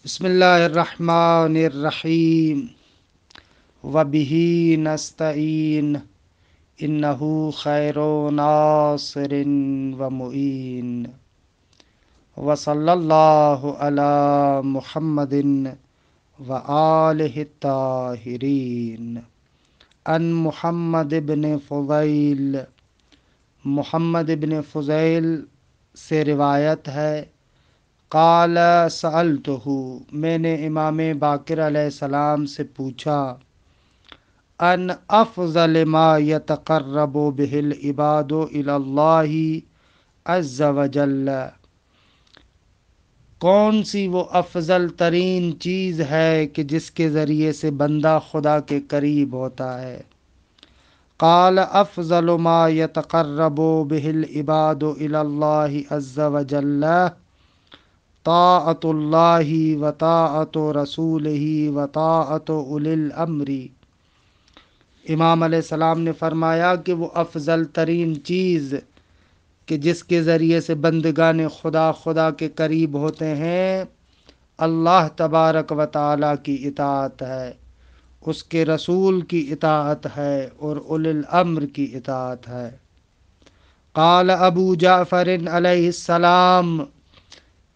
بسم اللہ الرحمن الرحیم وبہ نستعین انہ خیر ناصر ومعین وصلی اللہ علی محمد وآلہ الطاہرین ان محمد بن فضیل محمد بن فضیل سے روایت ہے، قال سألتہ، میں نے امام باقر علیہ السلام سے پوچھا، ان افضل ما یتقرب بہ العباد الی اللہ عز وجل، کون سی وہ افضل ترین چیز ہے کہ جس کے ذریعے سے بندہ خدا کے قریب ہوتا ہے؟ قال افضل ما یتقرب بہ العباد الی اللہ عز وجل طاعت اللہ و طاعت رسولہ و طاعت اولی الامر۔ امام علیہ السلام نے فرمایا کہ وہ افضل ترین چیز کہ جس کے ذریعے سے بندگان خدا کے قریب ہوتے ہیں، اللہ تبارک و تعالیٰ کی اطاعت ہے، اس کے رسول کی اطاعت ہے اور اولی الامر کی اطاعت ہے۔ قال ابو جعفر علیہ السلام،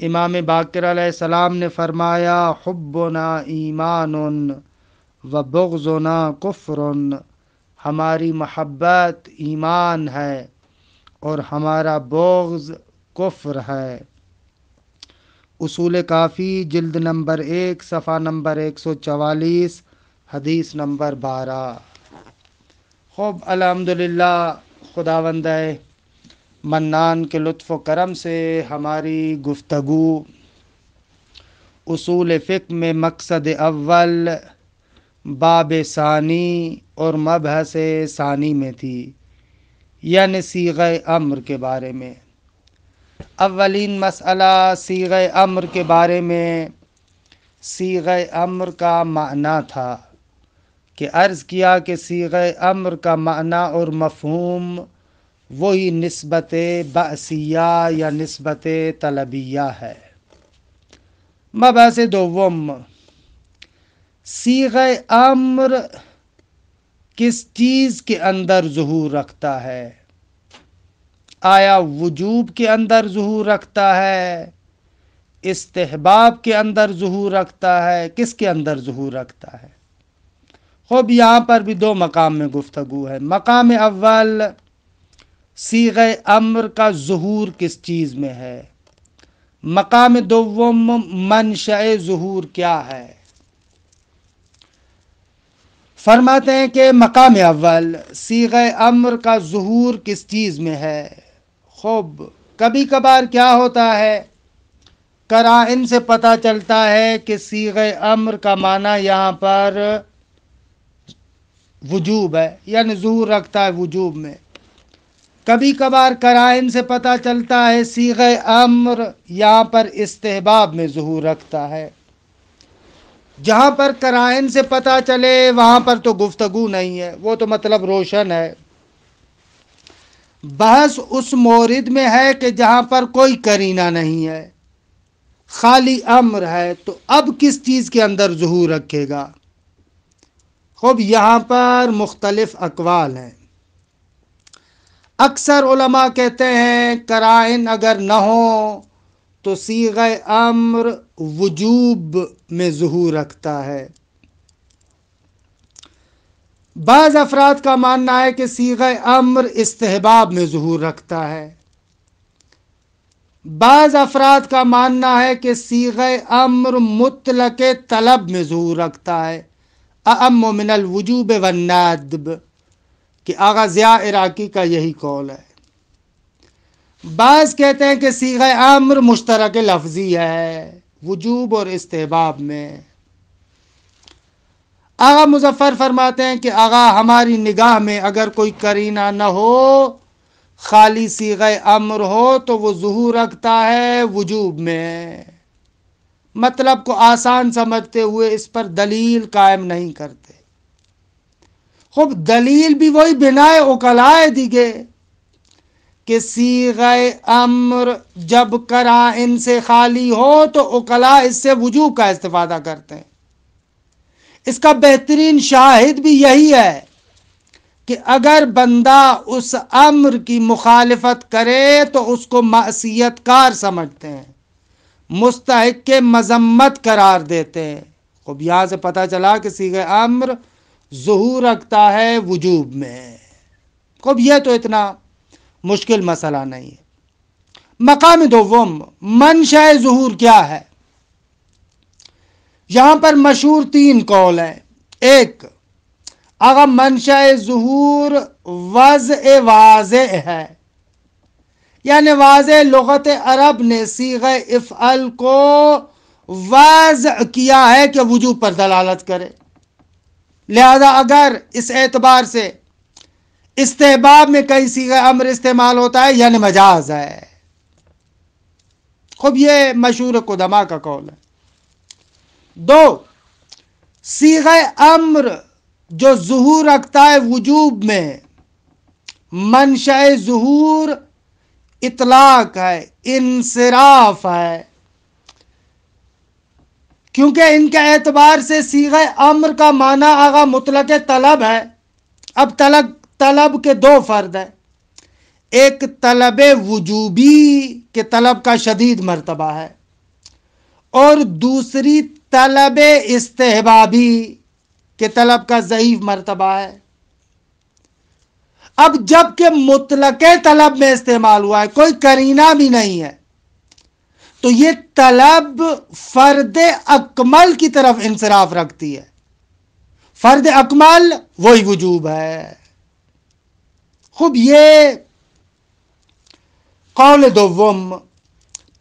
امام باقر علیہ السلام نے فرمایا، حبنا ایمان و بغضنا کفر، ہماری محبت ایمان ہے اور ہمارا بغض کفر ہے۔ اصول کافی جلد نمبر 1 صفحہ نمبر 144 حدیث نمبر 12۔ خوب الحمدللہ، خداوند منان کے لطف و کرم سے ہماری گفتگو اصول فقہ میں مقصد اول، باب ثانی اور مبحث ثانی میں تھی، یعنی صیغہ امر کے بارے میں۔ اولین مسئلہ صیغہ امر کے بارے میں، صیغہ امر کا معنی تھا کہ عرض کیا کہ صیغہ امر کا معنی اور مفہوم وہی نسبت بعثیہ یا نسبت طلبیہ ہے۔ مبحث دوم، صیغہ امر کس چیز کے اندر ظہور رکھتا ہے؟ آیا وجوب کے اندر ظہور رکھتا ہے، استحباب کے اندر ظہور رکھتا ہے، کس کے اندر ظہور رکھتا ہے؟ خوب یہاں پر بھی دو مقام میں گفتگو ہے۔ مقام اول، صیغہ امر کا ظہور کس چیز میں ہے؟ مقام دوم، منشأ ظہور کیا ہے؟ فرماتے ہیں کہ مقام اول، صیغہ امر کا ظہور کس چیز میں ہے؟ خوب کبھی کبھار کیا ہوتا ہے، قرائن سے پتہ چلتا ہے کہ صیغہ امر کا معنی یہاں پر وجوب ہے، یعنی ظہور رکھتا ہے وجوب میں۔ کبھی کبھار قرائن سے پتہ چلتا ہے صیغہ امر یہاں پر استحباب میں ظہور رکھتا ہے۔ جہاں پر قرائن سے پتہ چلے وہاں پر تو گفتگو نہیں ہے، وہ تو مطلب روشن ہے۔ بحث اس مورد میں ہے کہ جہاں پر کوئی قرینہ نہیں ہے، خالی امر ہے، تو اب کس چیز کے اندر ظہور رکھے گا؟ خوب یہاں پر مختلف اقوال ہیں۔ اکثر علماء کہتے ہیں قرائن اگر نہ ہو تو صیغہ امر وجوب میں ظہور رکھتا ہے۔ بعض افراد کا ماننا ہے کہ صیغہ امر استحباب میں ظہور رکھتا ہے۔ بعض افراد کا ماننا ہے کہ صیغہ امر مطلق طلب میں ظہور رکھتا ہے، اعم من الوجوب والندب، کہ آغا ضیاء عراقی کا یہی قول ہے۔ بعض کہتے ہیں کہ صیغہ امر مشترک لفظی ہے وجوب اور استحباب میں۔ آغا مظفر فرماتے ہیں کہ آغا ہماری نگاہ میں اگر کوئی قرینہ نہ ہو، خالی صیغہ امر ہو تو وہ ظہور رکھتا ہے وجوب میں۔ مطلب کو آسان سمجھتے ہوئے اس پر دلیل قائم نہیں کرتے۔ خوب دلیل بھی وہی بنائے عقلائے دیگے کہ صیغہ امر جب قرائن سے خالی ہو تو عقلاء اس سے وجوب کا استفادہ کرتے ہیں۔ اس کا بہترین شاہد بھی یہی ہے کہ اگر بندہ اس امر کی مخالفت کرے تو اس کو معصیت کار سمجھتے ہیں، مستحق کے مذمت قرار دیتے ہیں۔ خب یہاں سے پتہ چلا کہ صیغہ امر ظہور رکھتا ہے وجوب میں۔ خب یہ تو اتنا مشکل مسئلہ نہیں ہے۔ مقام دوم، منشأ ظہور کیا ہے؟ یہاں پر مشہور 3 قول ہیں۔ ایک، اگر منشأ ظہور وضع واضح ہے، یعنی واضح لغت عرب نے صیغہ افعل کو وضع کیا ہے کہ وجوب پر دلالت کرے، لہذا اگر اس اعتبار سے استحباب میں کئی صیغہ امر استعمال ہوتا ہے یعنی مجاز ہے۔ خب یہ مشہور قدماء کا قول ہے۔ 2، صیغہ امر جو ظہور رکھتا ہے وجوب میں، منشأ ظہور اطلاق ہے، انصراف ہے، کیونکہ ان کے اعتبار سے صیغہ امر کا معنی آغا مطلق طلب ہے۔ اب طلب کے 2 فرد ہیں، ایک طلب وجوبی کہ طلب کا شدید مرتبہ ہے، اور دوسری طلب استحبابی کہ طلب کا ضعیف مرتبہ ہے۔ اب جب کہ مطلق طلب میں استعمال ہوا ہے، کوئی قرینہ بھی نہیں ہے، تو یہ طلب فرد اکمل کی طرف انصراف رکھتی ہے۔ فرد اکمل وہی وجوب ہے۔ خوب یہ قول دوم۔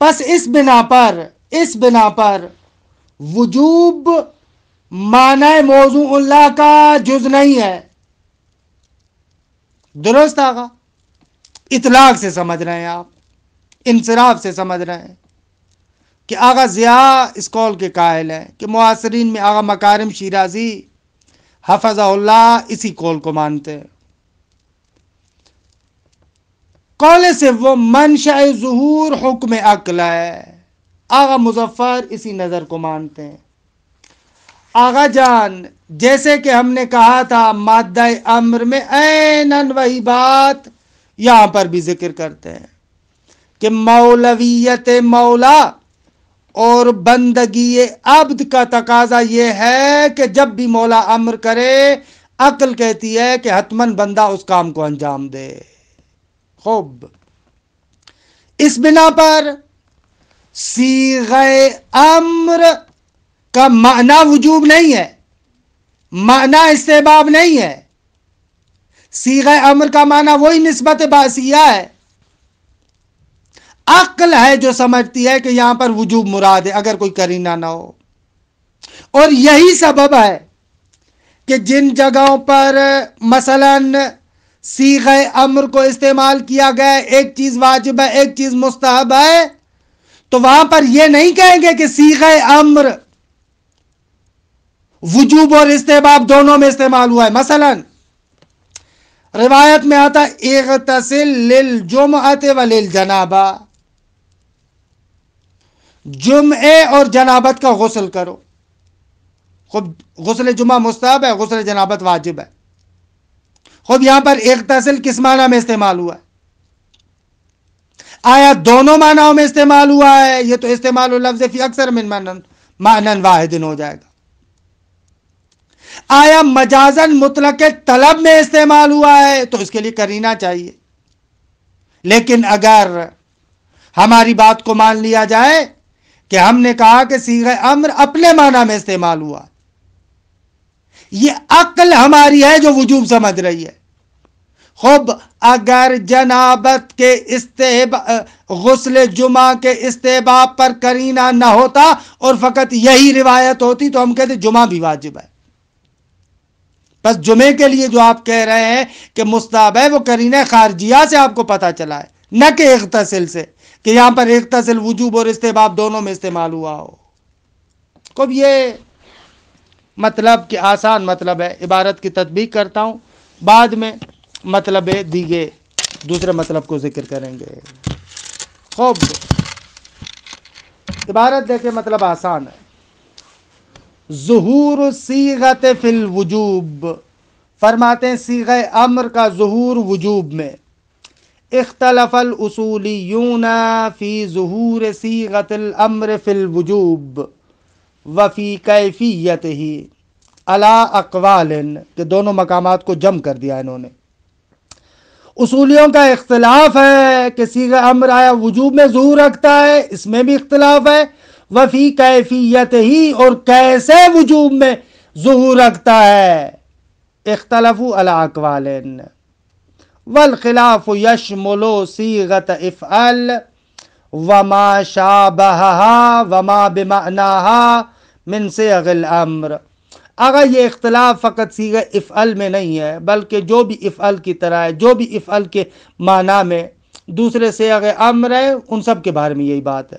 پس اس بنا پر وجوب معنی موضوع اللہ کا جز نہیں ہے۔ درست آقا؟ اطلاق سے سمجھ رہے ہیں آپ، انصراف سے سمجھ رہے ہیں کہ آغا ضیاء اس قول کے قائل ہیں کہ معاصرین میں آغا مکارم شیرازی حفظہ اللہ اسی قول کو مانتے ہیں۔ قول سے وہ منشأ ظہور حکم عقل ہے، آغا مظفر اسی نظر کو مانتے ہیں۔ آغا جان جیسے کہ ہم نے کہا تھا مادہ امر میں عیناً وہی بات یہاں پر بھی ذکر کرتے ہیں کہ مولویت مولا اور بندگی عبد کا تقاضا یہ ہے کہ جب بھی مولا امر کرے عقل کہتی ہے کہ حتماً بندہ اس کام کو انجام دے۔ خوب اس بنا پر صیغہ امر کا معنی وجوب نہیں ہے، معنی استحباب نہیں ہے۔ صیغہ امر کا معنی وہی نسبت باعثیہ ہے۔ عقل ہے جو سمجھتی ہے کہ یہاں پر وجوب مراد ہے اگر کوئی قرینہ نہ ہو، اور یہی سبب ہے کہ جن جگہوں پر مثلاً صیغہ امر کو استعمال کیا گیا، ایک چیز واجب ہے ایک چیز مستحب ہے، تو وہاں پر یہ نہیں کہیں گے کہ صیغہ امر وجوب اور استحباب دونوں میں استعمال ہوا ہے۔ مثلاً روایت میں آتا اغتسل للجمعۃ وللجنابہ، جمعے اور جنابت کا غسل کرو۔ خب غسل جمعہ مستحب ہے، غسل جنابت واجب ہے۔ خب یہاں پر اغتسل کس معنی میں استعمال ہوا ہے؟ آیا دونوں معنیوں میں استعمال ہوا ہے؟ یہ تو استعمال لفظ فی اکثر من معنی واحد ہو جائے گا۔ آیا مجازن مطلق طلب میں استعمال ہوا ہے؟ تو اس کے لیے قرینہ چاہیے۔ لیکن اگر ہماری بات کو مان لیا جائے کہ ہم نے کہا کہ صیغہ امر اپنے معنی میں استعمال ہوا، یہ عقل ہماری ہے جو وجوب سمجھ رہی ہے۔ خب اگر جنابت کے غسل جمعہ کے استحباب پر قرینہ نہ ہوتا اور فقط یہی روایت ہوتی تو ہم کہتے جمعہ بھی واجب ہے۔ بس جمعے کے لیے جو آپ کہہ رہے ہیں کہ مستحب ہے، وہ قرینہ خارجیہ سے آپ کو پتہ چلا ہے، نہ کہ اغتسل سے، کہ یہاں پر اغتسل وجوب اور استحباب دونوں میں استعمال ہوا ہو۔ اب یہ مطلب کہ آسان مطلب ہے، عبارت کی تطبیق کرتا ہوں، بعد میں مطلب دیگے دوسرے مطلب کو ذکر کریں گے۔ خوب عبارت دیکھیں، مطلب آسان ہے۔ ظہور صیغت فی الوجوب، فرماتے ہیں صیغہ امر کا ظہور وجوب میں۔ اختلف الاصولیون فی ظہور صیغت الامر فی الوجوب وفی کیفیتہ علی اقوال، کہ دونوں مقامات کو جمع کر دیا انہوں نے۔ اصولیوں کا اختلاف ہے کہ صیغہ امر آیا وجوب میں ظہور رکھتا ہے، اس میں بھی اختلاف ہے۔ وفی کیفیت ہی، اور کیسے وجوب میں ظہور رکھتا ہے۔ اختلفوا علی اقوال والخلاف یشمل صیغۃ افعل وما شابہہا وما بمعناہا من صیغ الامر۔ اگر یہ اختلاف فقط صیغہ افعل میں نہیں ہے، بلکہ جو بھی افعل کی طرح ہے، جو بھی افعل کے معنی میں دوسرے صیغ امر ہے، ان سب کے بارے میں یہی بات ہے۔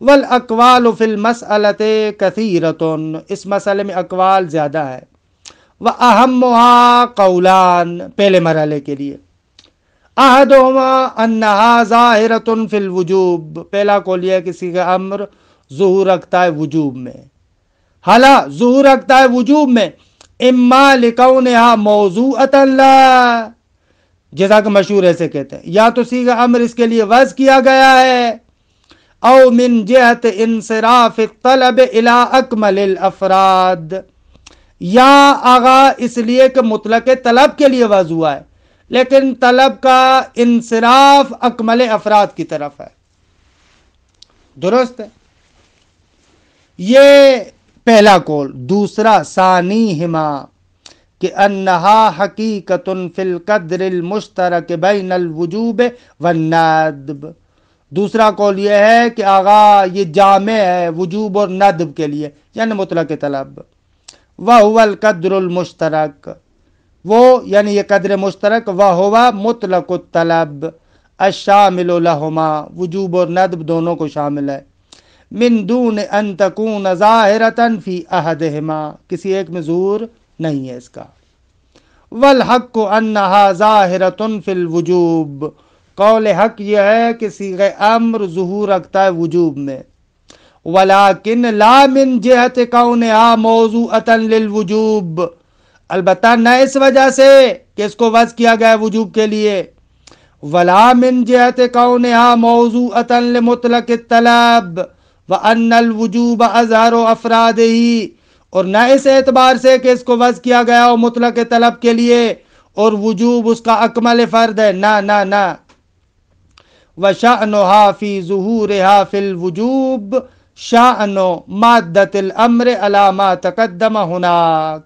والاقوال فی المسألۃ کثیرۃ، اس مسئلے میں اقوال زیادہ ہے۔ وَأَهَمُّهَا قَوْلَانِ، پہلے مرحلے کے لیے، أَحَدُهُمَا أَنَّهَا ظَاهِرَةٌ فِي الْوُجُوبِ، پہلا قول یہ ہے کہ صیغہ امر ظہور رکھتا ہے وجوب میں۔ حالا ظہور رکھتا ہے وجوب میں، اما لِكَوْنِهَا مَوْضُوعَةً لَا، جیسا کہ مشہور ایسے کہتے ہیں، یا تو صیغہ امر اس کے لیے وضع کیا گیا ہے، او من جہت انصراف الطلب الى اکمل الافراد، یا آغا اس لیے کہ مطلق طلب کے لیے وضع ہوا ہے، لیکن طلب کا انصراف اکمل افراد کی طرف ہے۔ درست ہے، یہ پہلا قول۔ دوسرا ثانیہما کہ انہا حقیقت فی القدر المشترک بین الوجوب والندب، دوسرا قول یہ ہے کہ آغا یہ جامع ہے وجوب اور ندب کے لیے، یعنی مطلق طلب۔ وَهُوَ الْقَدْرُ الْمُشْتَرَكُ، وہ یعنی یہ قدر مشترک، وَهُوَ مطلق الطلب الشامل لهما، وجوب اور ندب دونوں کو شامل ہے۔ من دون ان تکون ظاہرۃ فی احدہما، کسی ایک میں ظہور نہیں ہے اس کا۔ والحق انہا ظاہرۃ فی الوجوب، قول حق یہ ہے کہ صیغہ امر ظہور رکھتا ہے وجوب میں۔ ولیکن لا من جہت کونہا موضوعۃ للوجوب، البتہ نہ اس وجہ سے کہ اس کو وضع کیا گیا ہے وجوب کے لیے۔ ولا من جہت کونہا موضوعۃ لمطلق الطلب وان الوجوب اظہر افرادہ، اور نہ اس اعتبار سے کہ اس کو وضع کیا گیا ہو مطلق طلب کے لیے اور وجوب اس کا اکمل فرد ہے، نہ نہ نہ۔ وَشَأْنُهَا فِي ظُهُورِهَا فِي الْوُجُوبِ شَأْنُ مادۃ الامر علی ما تقدم هناک،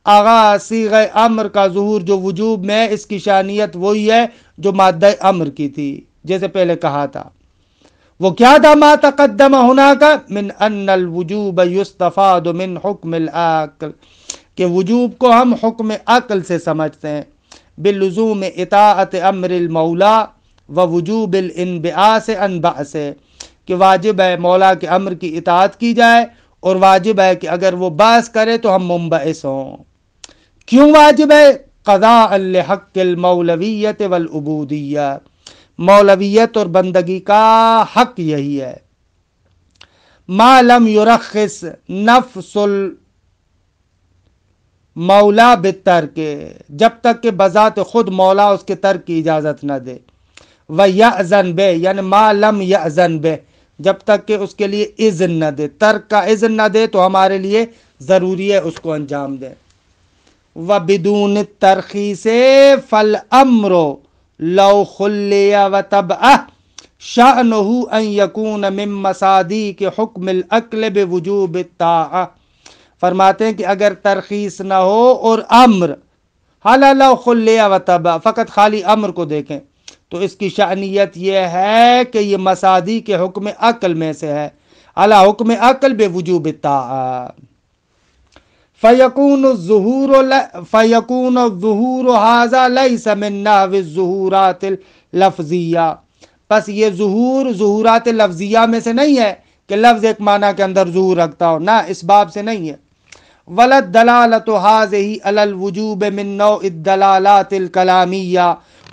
آغا صیغہ امر کا ظہور جو وجوب میں ہے، اس کی شانیت وہی ہے جو مادہ امر کی تھی، جیسے پہلے کہا تھا۔ وہ کیا تھا ما تقدم ہناک، من ان الوجوب یستفاد من حکم العقل، کہ وجوب کو ہم حکم عقل سے سمجھتے ہیں۔ باللزوم اطاعت امر المولا ووجوب الانبعاث عن بعث، کہ واجب ہے مولا کے امر کی اطاعت کی جائے، اور واجب ہے کہ اگر وہ بعث کرے تو ہم منبعث ہوں۔ کیوں واجب ہے؟ قضاء لحق المولویت والعبودیہ، مولویت اور بندگی کا حق یہی ہے۔ ما لم یرخص نفس المولا بالترک، جب تک کہ بذات خود مولا اس کے ترک کی اجازت نہ دے۔ وَيَأْذَنْ بِهِ، یعنی ما لم یأذن بِهِ، جب تک کہ اس کے لیے اذن نہ دے، ترک کا اذن نہ دے تو ہمارے لیے ضروری ہے اس کو انجام دیں۔ وَبِدُونِ التَّرْخِيصِ فَالْأَمْرُ لَوْ خُلِّيَ وَتَبْعَهُ شَأْنُهُ أَنْ يَكُونَ مِن مَصَادِیقِ حُکْمِ الْعَقْلِ بِوُجُوبِ الطَّاعَةِ، فرماتے ہیں کہ اگر ترخیص نہ ہو اور امر، حالا لو خُلِّيَ وَتَبْعَهُ، فقط خالی امر کو دیکھیں تو اس کی شأنیت یہ ہے کہ یہ مصادیق حکم عقل میں سے ہے، علی حکم عقل بوجوب الطاعة، فیکون الظہور ھذا لیس من نحو الظہورات اللفظیہ، پس یہ ظہور ظہورات لفظیہ میں سے نہیں ہے کہ لفظ ایک معنی کے اندر ظہور رکھتا ہو، نہ اس باب سے نہیں ہے۔ وَلَا الدَّلَالَةُ ھذِهِ عَلَى الْوُجُوبِ مِن نَوْعِ الدَّلَالَاتِ الْكَلَامِيَّةِ،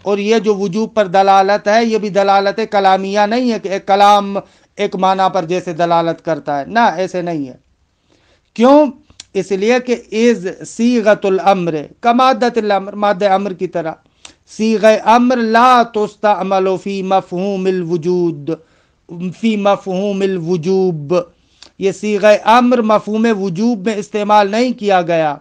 اور یہ جو وجوب پر دلالت ہے یہ بھی دلالت کلامیہ نہیں ہے کہ ایک کلام ایک معنی پر جیسے دلالت کرتا ہے، نہ ایسے نہیں ہے۔ کیوں؟ اس لیے کہ از صیغۃ الامر کمادۃ الامر، مادہ امر کی طرح صیغہ امر لا تستعمل فی مفہوم الوجود، فی مفہوم الوجوب، یہ صیغہ امر مفہوم وجوب میں استعمال نہیں کیا گیا،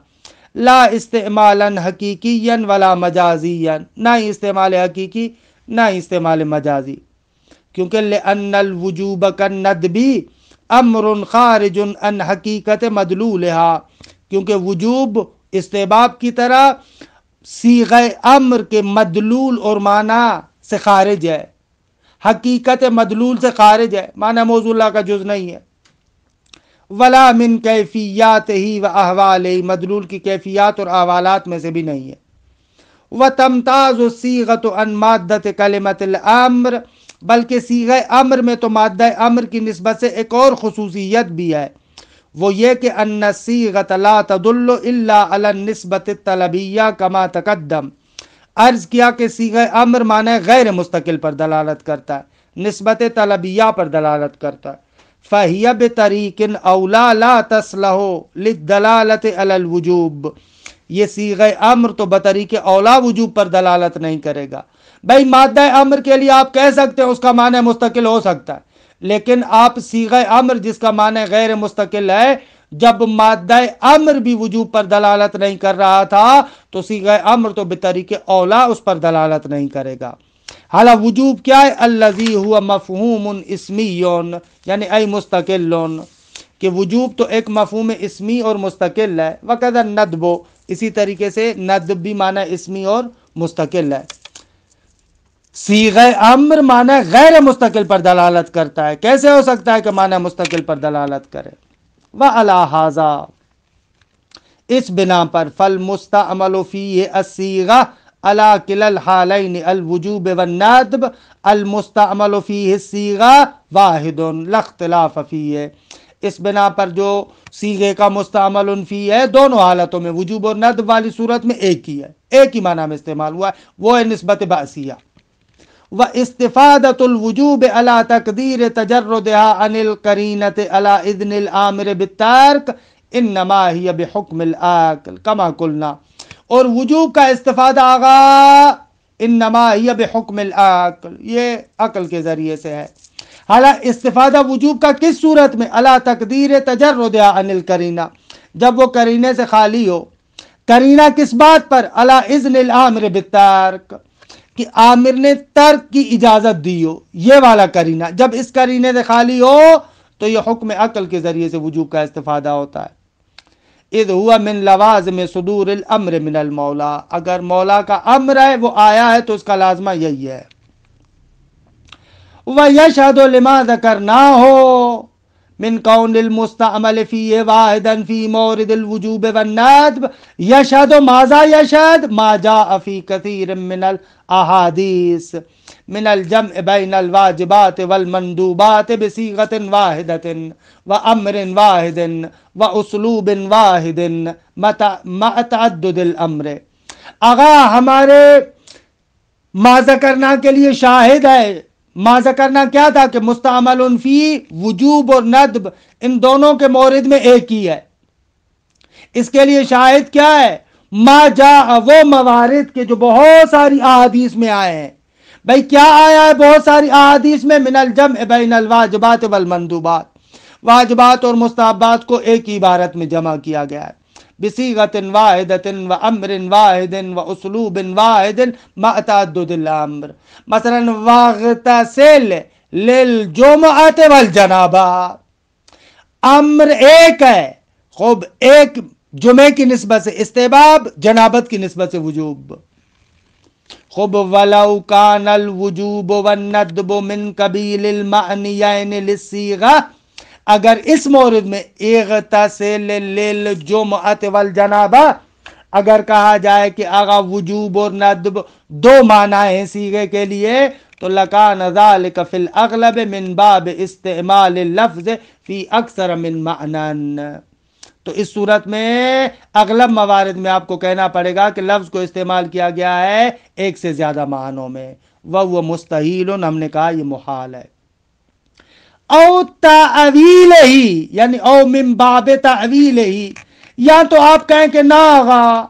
لا استعمالا حقیقیا ولا مجازیا، نہ ہی استعمال حقیقی نہ ہی استعمال مجازی، کیونکہ لأن الوجوب کالندبی امر خارج عن حقیقت مدلولہا، کیونکہ وجوب استحباب کی طرح صیغہ امر کے مدلول اور معنی سے خارج ہے، حقیقت مدلول سے خارج ہے، معنی موضوع اللہ کا جز نہیں ہے، ولا من کیفیات ہی و احوال ہی، مدلول کی کیفیات اور احوالات میں سے بھی نہیں ہے۔ وتمتاز الصیغۃ عن مادۃ کلمۃ الامر، بلکہ صیغہ امر میں تو مادہ امر کی نسبت سے ایک اور خصوصیت بھی ہے، وہ یہ کہ ان الصیغۃ لا تدل الا علی النسبۃ الطلبیہ کما تقدم، عرض کیا کہ صیغہ امر معنی غیر مستقل پر دلالت کرتا ہے، نسبت طلبیہ پر دلالت کرتا ہے، فہی بطریق اولا لا تصلح للدلالۃ علی الوجوب، یہ صیغہ امر تو بطریق اولا وجوب پر دلالت نہیں کرے گا۔ بھائی مادہ امر کے لیے آپ کہہ سکتے ہیں اس کا معنی مستقل ہو سکتا ہے، لیکن آپ صیغہ امر جس کا معنی غیر مستقل ہے، جب مادہ امر بھی وجوب پر دلالت نہیں کر رہا تھا تو صیغہ امر تو بطریق اولا اس پر دلالت نہیں کرے گا۔ حالا وجوب کیا ہے؟ الذی ہوا مفہوم اسمی، یعنی ای مستقل، کہ وجوب تو ایک مفہوم اسمی اور مستقل ہے، وقد الندب، اسی طریقے سے ندب بھی معنی اسمی اور مستقل ہے۔ صیغہ امر معنی غیر مستقل پر دلالت کرتا ہے، کیسے ہو سکتا ہے کہ معنی مستقل پر دلالت کرے؟ وعلی ھذا، اس بنا پر فالمستعمل فیہ الصیغہ علی کلا الحالین الوجوب والندب، المستعمل فیہ الصیغہ واحد لا اختلاف فیہ، اس بنا پر جو صیغے کا مستعمل فی ہے دونوں حالتوں میں، وجوب اور ندب والی صورت میں ایک ہی ہے، ایک ہی معنی میں استعمال ہوا ہے، وہ ہے نسبت بعثیہ۔ واستفادۃ الوجوب علی تقدیر تجردها عن القرینۃ علی اذن الامر بالترک انما ہی بحکم العقل کما قلنا، اور وجوب کا استفادہ آغا انما ہی بحکم العقل، یہ عقل کے ذریعے سے ہے۔ حالانکہ استفادہ وجوب کا کس صورت میں؟ علی تقدیر تجردها عن القرینہ، جب وہ قرینے سے خالی ہو۔ قرینہ کس بات پر؟ علی اذن الامر بالترک، کہ آمر نے ترک کی اجازت دی ہو، یہ والا قرینہ، جب اس قرینے سے خالی ہو تو یہ حکم عقل کے ذریعے سے وجوب کا استفادہ ہوتا ہے۔ اذ ہوا من لوازم صدور الامر من المولا، اگر مولا کا امر ہے وہ آیا ہے تو اس کا لازمہ یہی ہے۔ وَيَشْهَدُ لِمَا ذَكَرْنَاهُ من کون المستعمل فیہ واحدا فی مورد الوجوب والندب، یشہد ماذا یشہد؟ ما جاء فی کثیر من الاحادیث من الجمع بین الواجبات والمندوبات بصیغۃ واحدۃ وامر واحد واسلوب واحد مع تعدد الامر۔ آغا ہمارے ما ذکرنا کے لیے شاہد ہے، ما ذکرنا کیا تھا کہ مستعمل فی وجوب اور ندب ان دونوں کے مورد میں ایک ہی ہے، اس کے لیے شاہد کیا ہے؟ ما جاء، وہ موارد کے جو بہت ساری احادیث میں آئے ہیں۔ بھائی کیا آیا ہے بہت ساری احادیث میں؟ من الجمع بین الواجبات والمندوبات، واجبات اور مستحبات کو ایک ہی عبارت میں جمع کیا گیا ہے، بصیغۃ واحدۃ وامر واحد واسلوب واحد مع تعدد الامر۔ مثلا واغتسل للجمعۃ والجنابہ، امر ایک ہے، خوب ایک جمعے کی نسبت سے استحباب، جنابت کی نسبت سے وجوب، خوب ولو کان الوجوب والندب من قبیل المعنیین للصیغہ، اگر اس مورد میں اغتسل للجمعۃ والجنابہ اگر کہا جائے کہ آغا وجوب اور ندب دو معنی ہیں صیغے کے لیے، تو لکان ذالک فی الاغلب من باب استعمال اللفظ فی اکثر من معنی، تو اس صورت میں اغلب موارد میں آپ کو کہنا پڑے گا کہ لفظ کو استعمال کیا گیا ہے ایک سے زیادہ معنوں میں، وہ مستحیل، ہم نے کہا یہ محال ہے۔ او تعویل ہی، یعنی او من باب تعویل ہی، یا تو آپ کہیں کہ نہ آغا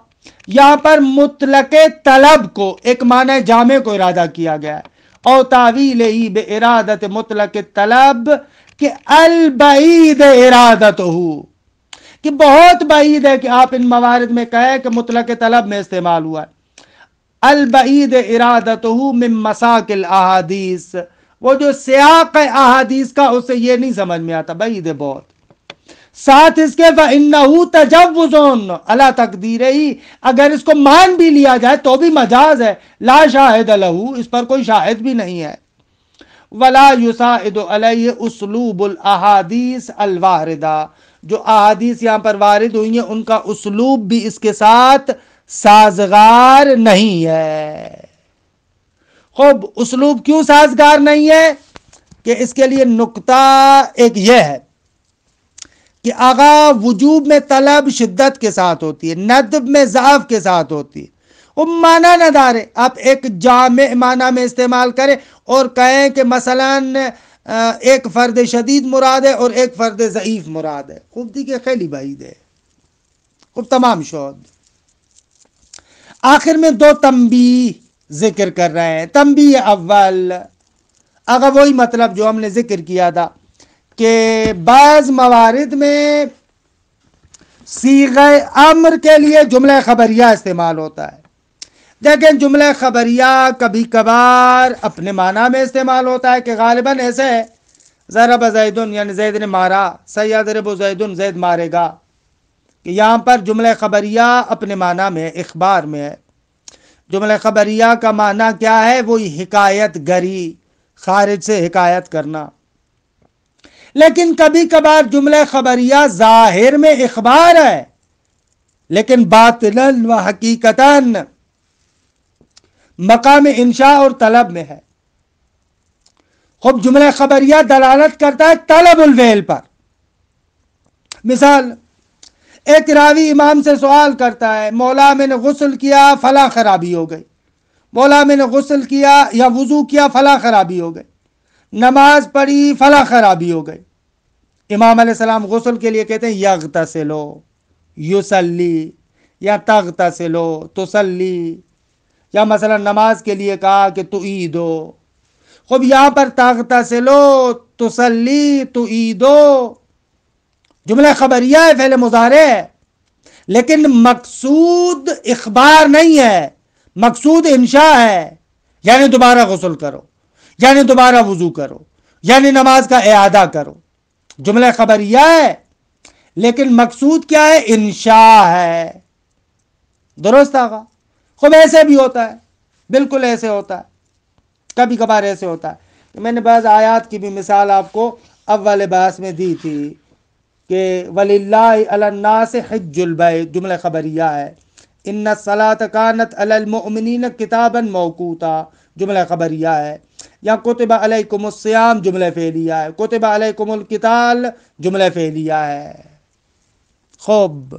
یہاں پر مطلق طلب کو ایک معنی جامع کو ارادہ کیا گیا ہے، او تعویل ہی بے ارادت مطلق طلب کہ البعید ارادت ہو، کہ بہت بعید ہے کہ آپ ان موارد میں کہیں کہ مطلق طلب میں استعمال ہوا ہے۔ البعید ارادتہ من مساق الاحادیث، وہ جو سیاق احادیث کا اسے یہ نہیں سمجھ میں آتا، بعید ہے بہت۔ ساتھ اس کے فَإِنَّهُ تَجَوُّزٌ عَلَى تَقْدِيرِهِ، اگر اس کو مان بھی لیا جائے تو بھی مجاز ہے، لا شاہد لہ، اس پر کوئی شاہد بھی نہیں ہے۔ وَلَا يُسَاعِدُ عَلَيْهِ أُسْلُوبُ الْأَحَادِيثِ الْوَارِدَةِ، جو احادیث یہاں پر وارد ہوئی ہیں ان کا اسلوب بھی اس کے ساتھ سازگار نہیں ہے۔ خوب، اسلوب کیوں سازگار نہیں ہے؟ کہ اس کے لیے نقطہ ایک یہ ہے کہ آغا وجوب میں طلب شدت کے ساتھ ہوتی ہے، ندب میں ضعف کے ساتھ ہوتی ہے، وہ معنی نہ دارے آپ ایک جامع معنی میں استعمال کریں اور کہیں کہ مثلاً ایک فرد شدید مراد ہے اور ایک فرد ضعیف مراد ہے، خوب دی کہ خیلی بعید ہے، خوب تمام شود۔ آخر میں دو تنبیہ ذکر کر رہے ہیں۔ تنبیہ اول، اگر وہی مطلب جو ہم نے ذکر کیا تھا کہ بعض موارد میں صیغہ امر کے لیے جملہ خبریہ استعمال ہوتا ہے، لیکن جملہ خبریہ کبھی کبھار اپنے معنی میں استعمال ہوتا ہے کہ غالباً ایسے ہے، ضرب زیدن یعنی زید نے مارا، سیضرب زیدن زید مارے گا، کہ یہاں پر جملہ خبریہ اپنے معنی میں اخبار میں ہے۔ جملہ خبریہ کا معنی کیا ہے؟ وہی حکایت گری، خارج سے حکایت کرنا۔ لیکن کبھی کبھار جملہ خبریہ ظاہر میں اخبار ہے لیکن باطناً و حقیقتاً مقام انشاء اور طلب میں ہے۔ خب جملہ خبریہ دلالت کرتا ہے طلب الفعل پر۔ مثال، ایک راوی امام سے سوال کرتا ہے، مولا میں نے غسل کیا فلاں خرابی ہو گئی، مولا میں نے غسل کیا یا وضو کیا فلاں خرابی ہو گئی، نماز پڑھی فلاں خرابی ہو گئی۔ امام علیہ السلام غسل کے لیے کہتے ہیں یغتسلو، یصلی، یا تغتسلو، تصلی، یا مثلا نماز کے لیے کہا کہ تعیدو۔ خب یہاں پر تغتسلو، تصلی، تعیدو جملہ خبریہ ہے، فعل مضارع ہے، لیکن مقصود اخبار نہیں ہے، مقصود انشاء ہے، یعنی دوبارہ غسل کرو، یعنی دوبارہ وضو کرو، یعنی نماز کا اعادہ کرو۔ جملہ خبریہ ہے لیکن مقصود کیا ہے؟ انشاء ہے۔ درست آگا؟ خوب ایسے بھی ہوتا ہے، بالکل ایسے ہوتا ہے، کبھی کبھار ایسے ہوتا ہے۔ میں نے بعض آیات کی بھی مثال آپ کو اول بحث میں دی تھی کہ وَلِلَّهِ عَلَى النَّاسِ حِجُّ الْبَيْتِ، جملہ خبریہ ہے۔ إِنَّ الصَّلَاةَ كَانَتْ عَلَى الْمُؤْمِنِينَ كِتَابًا مَوْقُوتًا، جملہ خبریہ ہے۔ یا کتب علیکم الصیام، جملہ فعلیہ ہے۔ کتب علیکم القتال، جملہ فعلیہ ہے۔ خوب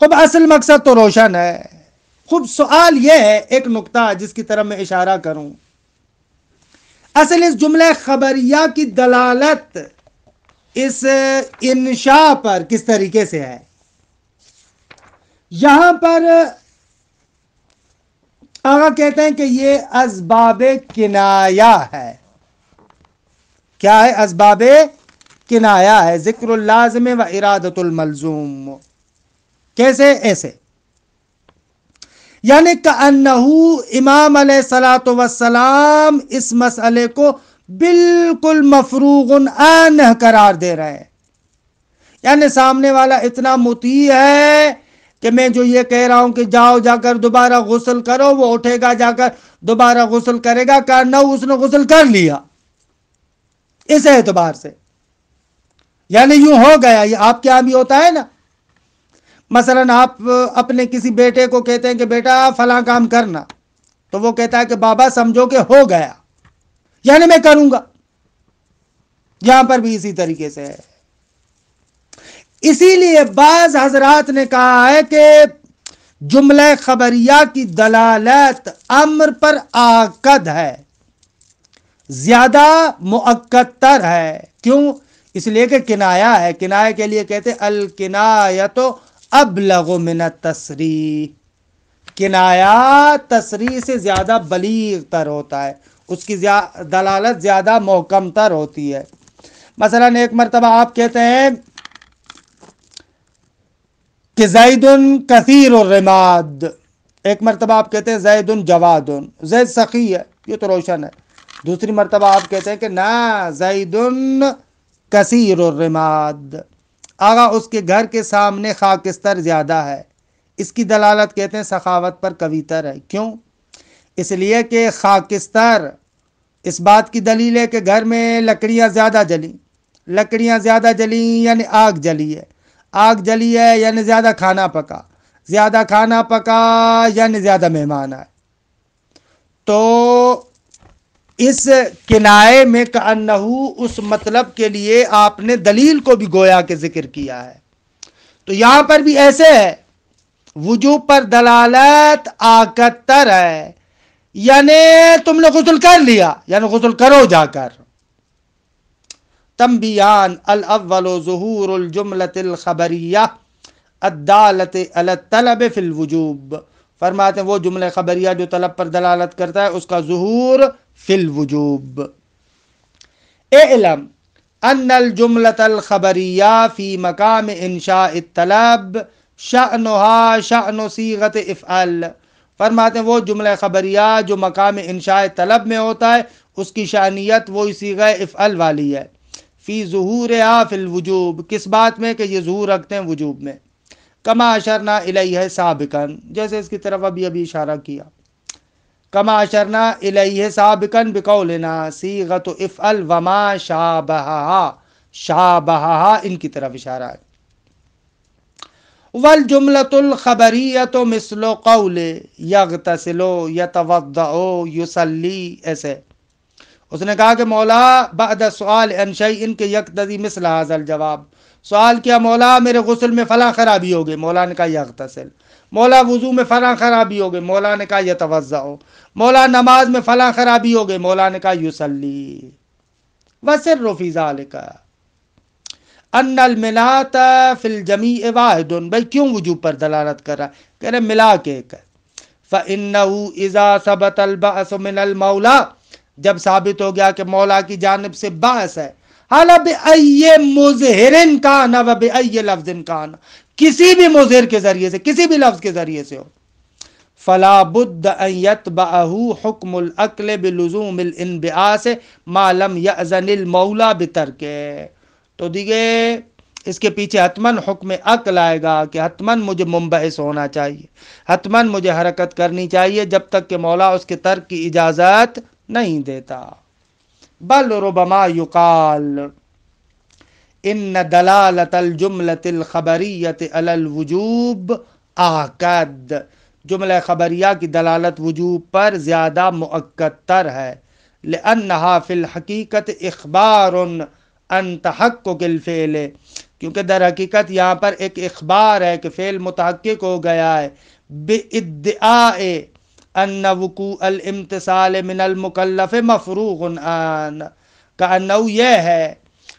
اصل مقصد تو روشن ہے۔ خوب سوال یہ ہے، ایک نقطہ جس کی طرف میں اشارہ کروں، اصل اس جملہ خبریہ کی دلالت اس انشاء پر کس طریقے سے ہے؟ یہاں پر آقا کہتے ہیں کہ یہ اسباب کنایہ ہے۔ کیا ہے؟ اسباب کنایہ ہے، ذکر اللازم و ارادت الملزوم۔ کیسے؟ ایسے یعنی کأنہ امام علیہ الصلوۃ والسلام اس مسئلے کو بالکل مفروغ عنہ قرار دے رہے ہیں، یعنی سامنے والا اتنا مطیع ہے کہ میں جو یہ کہہ رہا ہوں کہ جاؤ جا کر دوبارہ غسل کرو، وہ اٹھے گا جا کر دوبارہ غسل کرے گا، کأنہ اس نے غسل کر لیا۔ اس اعتبار سے یعنی یوں ہو گیا۔ یہ آپ کے یہاں بھی ہوتا ہے نا، مثلا آپ اپنے کسی بیٹے کو کہتے ہیں کہ بیٹا فلاں کام کرنا، تو وہ کہتا ہے کہ بابا سمجھو کہ ہو گیا، یعنی میں کروں گا۔ یہاں پر بھی اسی طریقے سے ہے۔ اسی لیے بعض حضرات نے کہا ہے کہ جملہ خبریہ کی دلالت امر پر آکد ہے، زیادہ مؤکد تر ہے۔ کیوں؟ اس لیے کہ کنایا ہے، کنایا کے لیے کہتے الکنایۃ ابلغ من التصریح، کنایا تصریح سے زیادہ بلیغ تر ہوتا ہے، اس کی دلالت زیادہ محکم تر ہوتی ہے۔ مثلا ایک مرتبہ آپ کہتے ہیں کہ زید کثیر الرماد، ایک مرتبہ آپ کہتے ہیں زید جواد، زید سخی ہے، یہ تو روشن ہے۔ دوسری مرتبہ آپ کہتے ہیں کہ نا زید کثیر الرماد، آگا اس کے گھر کے سامنے خاکستر زیادہ ہے، اس کی دلالت کہتے ہیں سخاوت پر قوی تر ہے۔ کیوں؟ اس لیے کہ خاکستر اس بات کی دلیل ہے کہ گھر میں لکڑیاں زیادہ جلیں، لکڑیاں زیادہ جلیں یعنی آگ جلی ہے، آگ جلی ہے یعنی زیادہ کھانا پکا، زیادہ کھانا پکا یعنی زیادہ مہمان آئے۔ تو اس کنائے میں کأنہو اس مطلب کے لیے آپ نے دلیل کو بھی گویا کے ذکر کیا ہے۔ تو یہاں پر بھی ایسے ہے، وجوب پر دلالت آکد تر ہے، یعنی تم نے غسل کر لیا یعنی غسل کرو جا کر۔ تنبیان الاول ظہور الجملۃ الخبریہ الدالۃ علی الطلب فی الوجوب، فرماتے ہیں وہ جملہ خبریہ جو طلب پر دلالت کرتا ہے اس کا ظہور فی الوجوب۔ اعلم ان الجملۃ الخبریہ فی مقام انشاء الطلب شأنها شأن صیغۃ افعل، فرماتے ہیں وہ جملہ خبریہ جو مقام انشاء طلب میں ہوتا ہے اس کی شأنیت وہی صیغہ افعل والی ہے۔ فی ظہورہا فی الوجوب، کس بات میں؟ کہ یہ ظہور رکھتے ہیں وجوب میں۔ کما اشرنا الیہ سابقا، جیسے اس کی طرف ابھی اشارہ کیا، کما اشرنا الیہ سابقا بقولنا صیغۃ افعل وما شابہہا، شابہہا ان کی طرف اشارہ ہے۔ والجملۃ الخبریۃ مثل قول یغتسل یتوضأ یصلی، ایسے اس نے کہا کہ مولا بعد سؤال عن شیء کہ یقتضی مثل ھذا الجواب، سوال کیا مولا میرے غسل میں فلاں خرابی ہو گئی، مولا نے کہا یغتسل، مولا وضو میں فلاں خرابی ہو گئی، مولا نے کہا یتوضأ، مولا نماز میں فلاں خرابی ہو گئی، مولا نے کہا یصلی۔ وسر فی ذلک ان الملاۃ فی الجمیع واحد، بھائی کیوں وجوب پر دلالت کر رہا ہے؟ کہہ رہے ملا کے ایک ہے۔ فإنہ اذا ثبت البعث من المولا، جب ثابت ہو گیا کہ مولا کی جانب سے بعث ہے، حالا بأی مظہر کان و بأی لفظ کان، کسی بھی مظہر کے ذریعے سے، کسی بھی لفظ کے ذریعے سے ہو، فلا بد ان یتبعہ حکم العقل بلزوم الانبعاث ما لم یأذن المولا بترکہ، تو دیگے اس کے پیچھے حتماً حکم عقل آئے گا کہ حتماً مجھے منبعث ہونا چاہیے، حتماً مجھے حرکت کرنی چاہیے جب تک کہ مولا اس کے ترک کی اجازت نہیں دیتا۔ بل ربما یقال ان دلالت الجملۃ الخبریۃ علی الوجوب آکد، جملہ خبریہ کی دلالت وجوب پر زیادہ مؤکد تر ہے، لأنہا فی الحقیقت اخبار عن تحقق الفعل، کیونکہ در حقیقت یہاں پر ایک اخبار ہے کہ فعل متحقق ہو گیا ہے، بادعاء ان وقوع الامتثال من المکلف مفروغ عن، کأنہ یہ ہے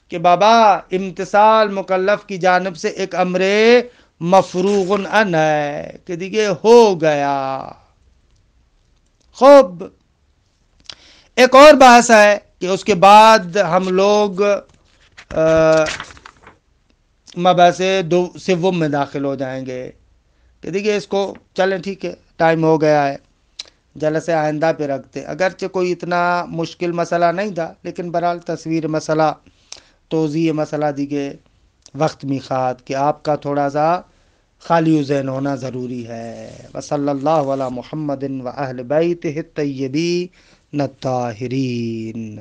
کہ بابا امتثال مکلف کی جانب سے ایک امر مفروغ عن ہے کہ دیکھئے ہو گیا۔ خوب، ایک اور بحث ہے کہ اس کے بعد ہم لوگ مبحث سوم میں داخل ہو جائیں گے کہ دیکھیے اس کو چلیں ٹھیک ہے، ٹائم ہو گیا ہے، جلسے آئندہ پہ رکھتے، اگرچہ کوئی اتنا مشکل مسئلہ نہیں تھا لیکن بہرحال تصویر مسئلہ، توضیح مسئلہ دیگے وقت میقات کہ آپ کا تھوڑا سا خالی ذہن ہونا ضروری ہے۔ وصلی اللہ علی محمد و اہل بیتہ الطیبین الطاہرین۔